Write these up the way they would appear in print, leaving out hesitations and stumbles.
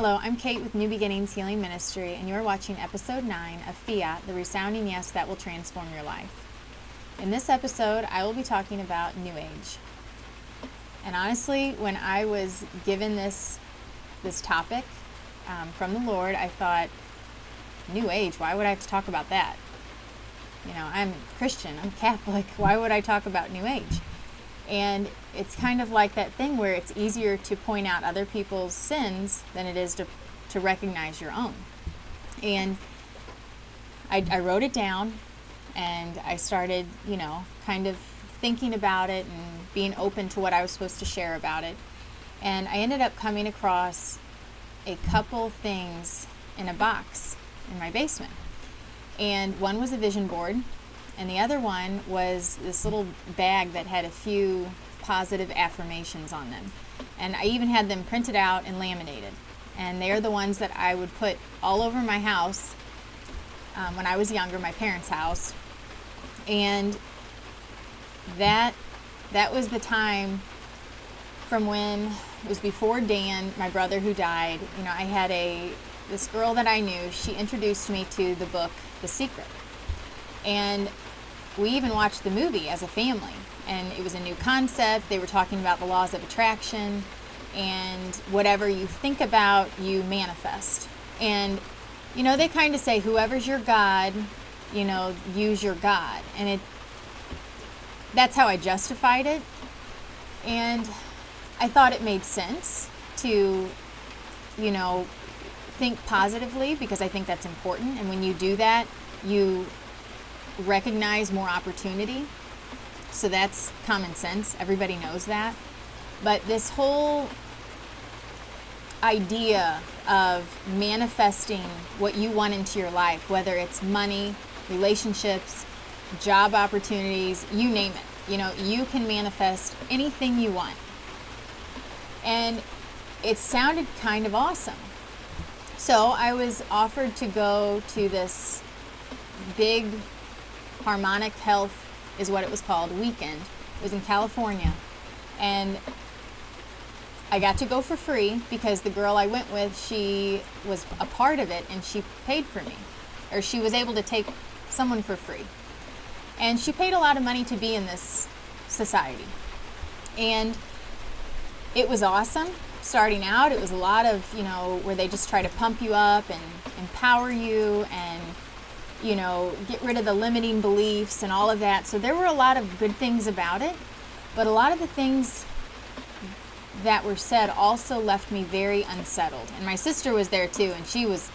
Hello, I'm Kate with New Beginnings Healing Ministry, and you're watching episode 9 of Fiat, the resounding yes that will transform your life. In this episode, I will be talking about New Age. And honestly, when I was given this topic from the Lord, I thought, New Age, why would I have to talk about that? You know, I'm Christian, I'm Catholic, why would I talk about New Age? And it's kind of like that thing where it's easier to point out other people's sins than it is to recognize your own. And I wrote it down, and I started, kind of thinking about it and being open to what I was supposed to share about it. And I ended up coming across a couple things in a box in my basement. And one was a vision board, and the other one was this little bag that had a few positive affirmations on them. And I even had them printed out and laminated. And they're the ones that I would put all over my house when I was younger, my parents' house. And that was the time from when it was before Dan, my brother who died. I had this girl that I knew. She introduced me to the book The Secret. And we even watched the movie as a family, and it was a new concept. They were talking about the laws of attraction, and whatever you think about, you manifest. And, they kind of say, whoever's your God, use your God. And that's how I justified it. And I thought it made sense to, think positively, because I think that's important. And when you do that, you recognize more opportunity. So that's common sense. Everybody knows that. But this whole idea of manifesting what you want into your life, whether it's money, relationships, job opportunities, you name it, you can manifest anything you want. And it sounded kind of awesome. So I was offered to go to this big Harmonic Health is what it was called, weekend. It was in California. And I got to go for free because the girl I went with, she was a part of it, and she paid for me. Or she was able to take someone for free. And she paid a lot of money to be in this society. And it was awesome. Starting out, it was a lot of, where they just try to pump you up and empower you and get rid of the limiting beliefs and all of that. So there were a lot of good things about it, but a lot of the things that were said also left me very unsettled. And my sister was there too, and she was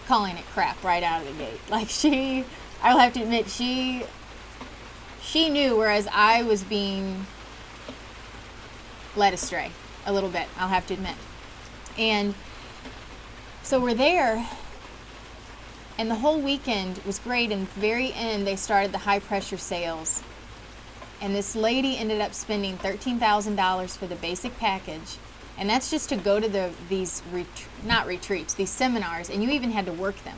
calling it crap right out of the gate. Like I'll have to admit, she knew, whereas I was being led astray a little bit, I'll have to admit. And so we're there, and the whole weekend was great. And at the very end, they started the high pressure sales. And this lady ended up spending $13,000 for the basic package. And that's just to go to these these seminars. And you even had to work them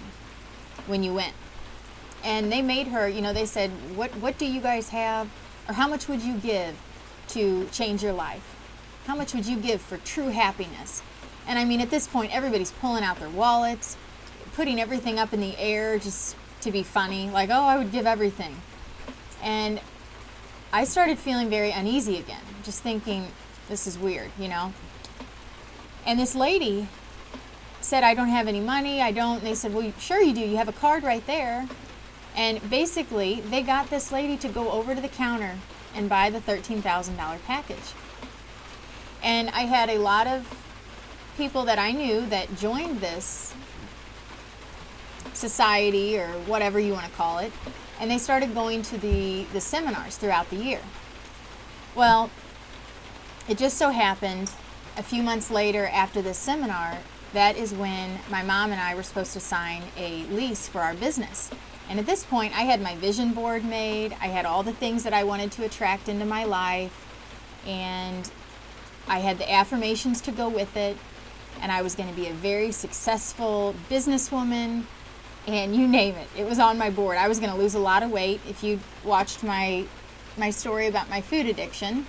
when you went. And they made her, they said, what do you guys have? Or how much would you give to change your life? How much would you give for true happiness? And I mean, at this point, everybody's pulling out their wallets, putting everything up in the air just to be funny, like, oh, I would give everything. And I started feeling very uneasy again, just thinking, this is weird, And this lady said, I don't have any money, I don't. And they said, well, sure you do, you have a card right there. And basically, they got this lady to go over to the counter and buy the $13,000 package. And I had a lot of people that I knew that joined this society, or whatever you want to call it, and they started going to the seminars throughout the year. Well, it just so happened a few months later, after this seminar, that is when my mom and I were supposed to sign a lease for our business. And at this point, I had my vision board made, I had all the things that I wanted to attract into my life, and I had the affirmations to go with it, and I was going to be a very successful businesswoman, and you name it. It was on my board. I was going to lose a lot of weight. If you watched my story about my food addiction,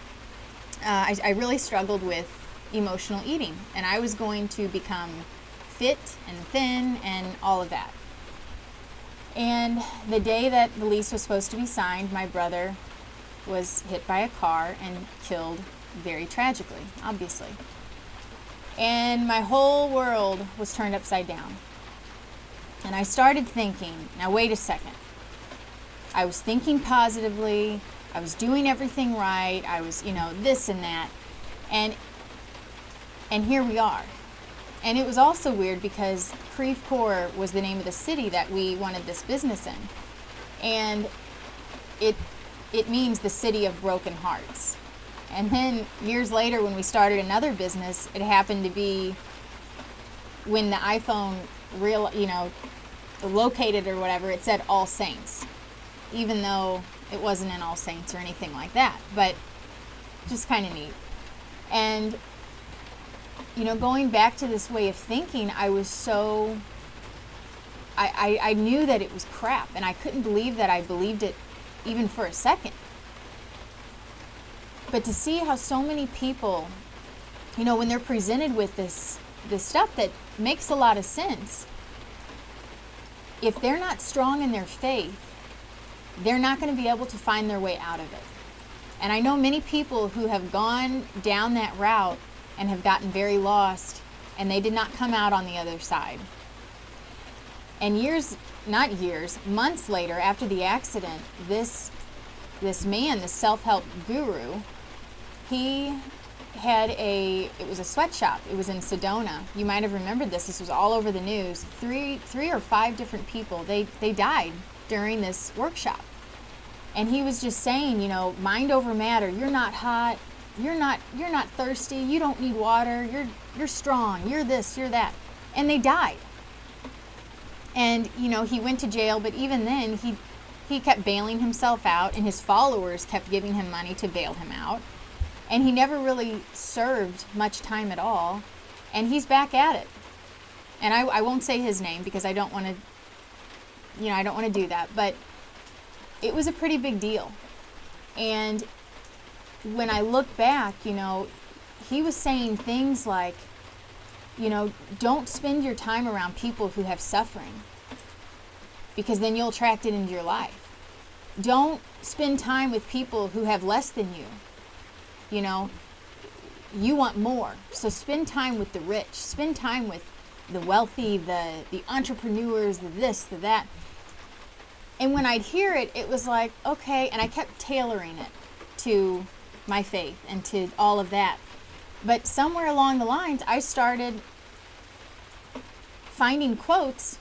I really struggled with emotional eating, and I was going to become fit and thin and all of that. And the day that the lease was supposed to be signed, my brother was hit by a car and killed very tragically, obviously. And my whole world was turned upside down. And I started thinking, now wait a second. I was thinking positively, I was doing everything right, I was, this and that. And here we are. And it was also weird because Creve Coeur was the name of the city that we wanted this business in. And it means the city of broken hearts. And then years later when we started another business, it happened to be when the iPhone located or whatever, it said All Saints, even though it wasn't in All Saints or anything like that, but just kind of neat. And going back to this way of thinking, I was so, I knew that it was crap, and I couldn't believe that I believed it even for a second. But to see how so many people, when they're presented with this stuff that makes a lot of sense, if they're not strong in their faith, they're not going to be able to find their way out of it. And I know many people who have gone down that route and have gotten very lost, and they did not come out on the other side. And months later after the accident, this man, this self-help guru, he had it was a sweatshop. It was in Sedona. You might have remembered this. This was all over the news. Three or five different people, they died during this workshop. And he was just saying, mind over matter. You're not hot. You're not thirsty. You don't need water. You're strong. You're this, you're that. And they died. And, he went to jail, but even then he kept bailing himself out, and his followers kept giving him money to bail him out. And he never really served much time at all. And he's back at it. And I won't say his name because I don't want to, I don't want to do that. But it was a pretty big deal. And when I look back, he was saying things like, don't spend your time around people who have suffering, because then you'll attract it into your life. Don't spend time with people who have less than you. You want more. So spend time with the rich. Spend time with the wealthy, the entrepreneurs, the this, the that. And when I'd hear it, it was like, okay, and I kept tailoring it to my faith and to all of that. But somewhere along the lines, I started finding quotes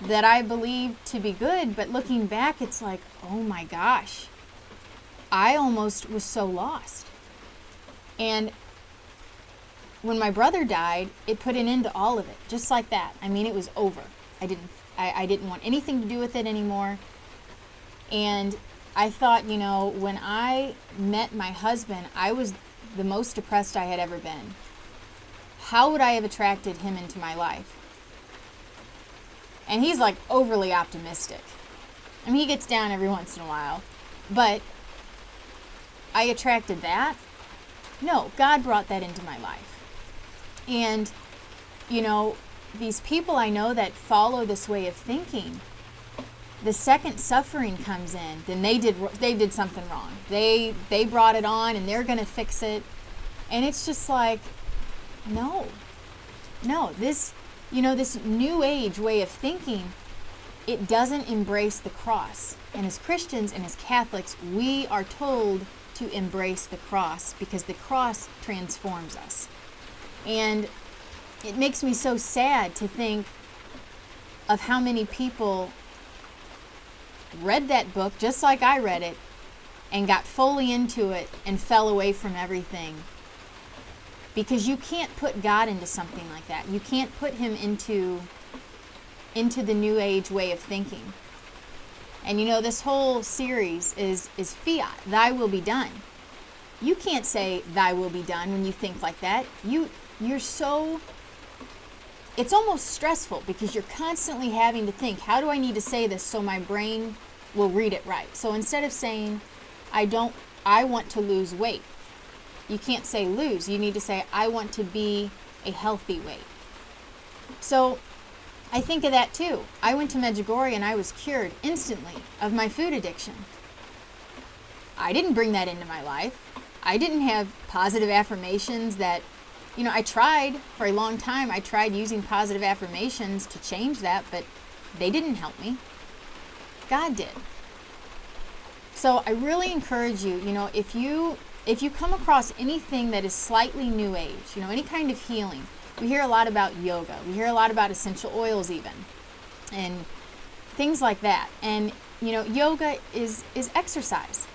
that I believed to be good, but looking back, it's like, oh my gosh, I almost was so lost. And when my brother died, it put an end to all of it, just like that. I mean, it was over. I didn't want anything to do with it anymore. And I thought, when I met my husband, I was the most depressed I had ever been. How would I have attracted him into my life? And he's like overly optimistic. I mean, he gets down every once in a while. But I attracted that? No, God brought that into my life. And, these people I know that follow this way of thinking, the second suffering comes in, then they did something wrong. They brought it on and they're going to fix it. And it's just like, no, this new age way of thinking, it doesn't embrace the cross. And as Christians and as Catholics, we are told to embrace the cross because the cross transforms us. And it makes me so sad to think of how many people read that book just like I read it and got fully into it and fell away from everything. Because you can't put God into something like that. You can't put him into the new age way of thinking. And this whole series is Fiat, thy will be done. You can't say thy will be done when you think like that. You're so, it's almost stressful because you're constantly having to think, how do I need to say this so my brain will read it right? So instead of saying, I want to lose weight, You can't say lose. You need to say, I want to be a healthy weight. So I think of that too. I went to Medjugorje and I was cured instantly of my food addiction. I didn't bring that into my life. I didn't have positive affirmations that, I tried for a long time. I tried using positive affirmations to change that, but they didn't help me. God did. So I really encourage you, if you come across anything that is slightly new age, any kind of healing. We hear a lot about yoga. We hear a lot about essential oils even, and things like that. And, yoga is exercise.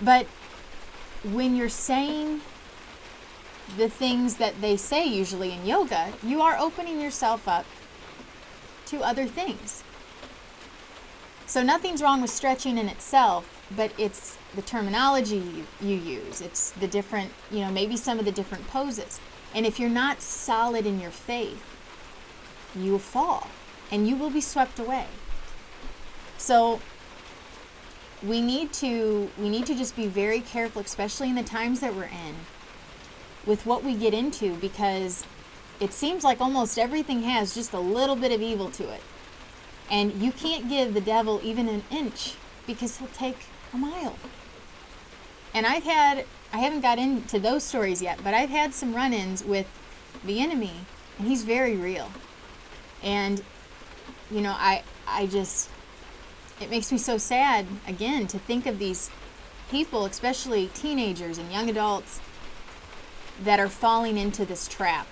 But when you're saying the things that they say usually in yoga, you are opening yourself up to other things. So nothing's wrong with stretching in itself, but it's the terminology you use. It's the different, maybe some of the different poses. And if you're not solid in your faith, you will fall and you will be swept away. So we need to just be very careful, especially in the times that we're in, with what we get into, because it seems like almost everything has just a little bit of evil to it. And you can't give the devil even an inch, because he'll take a mile. And I haven't got into those stories yet, but I've had some run-ins with the enemy, and he's very real. And, it makes me so sad, again, to think of these people, especially teenagers and young adults, that are falling into this trap,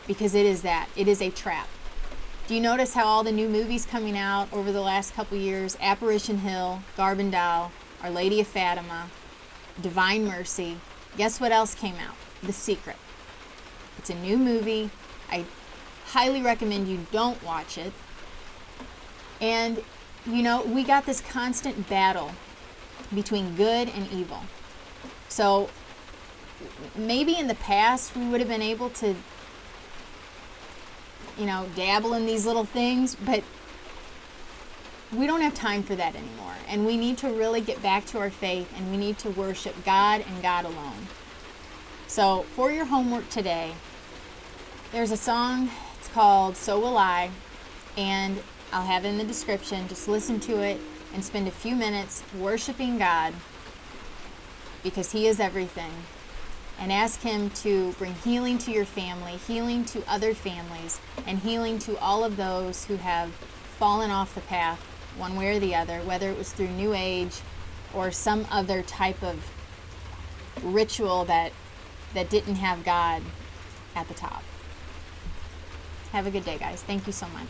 because it is that. It is a trap. Do you notice how all the new movies coming out over the last couple years, Apparition Hill, Garbandal, Our Lady of Fatima, Divine Mercy, guess what else came out? The Secret. It's a new movie. I highly recommend you don't watch it. And, we got this constant battle between good and evil. So maybe in the past we would have been able to, dabble in these little things, but we don't have time for that anymore. And we need to really get back to our faith, and we need to worship God and God alone. So for your homework today, there's a song, it's called So Will I, and I'll have it in the description. Just listen to it and spend a few minutes worshiping God, because He is everything. And ask Him to bring healing to your family, healing to other families, and healing to all of those who have fallen off the path one way or the other, whether it was through New Age or some other type of ritual that didn't have God at the top. Have a good day, guys. Thank you so much.